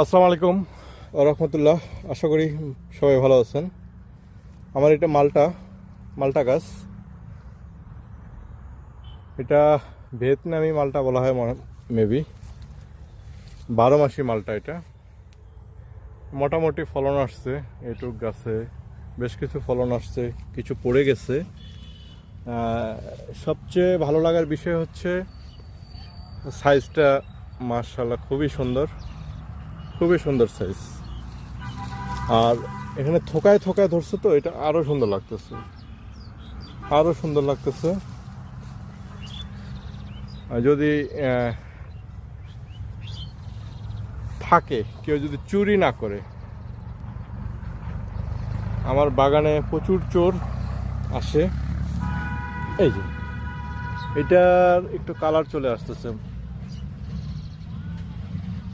আসসালামু আলাইকুম রহমতুল্লাহ। আশা করি সবাই ভালো আছেন। আমার এটা মালটা গাছ। এটা ভিয়েতনামি মালটা বলা হয় মেবি। 12 মাসি মালটা। এটা মোটামুটি ফলন আসছে। এটুক গাছে বেশ কিছু ফলন আসছে, কিছু পড়ে গেছে। সবচেয়ে ভালো লাগার বিষয় হচ্ছে সাইজটা। মাশাআল্লাহ খুবই সুন্দর সাইজ। আর এখানে থোকায় থোকায় ধরছে, তো এটা আরো সুন্দর লাগতেছে। আর যদি থাকে, কেউ যদি চুরি না করে। আমার বাগানে প্রচুর চোর আসে। এই যে এটার একটু কালার চলে আসতেছে।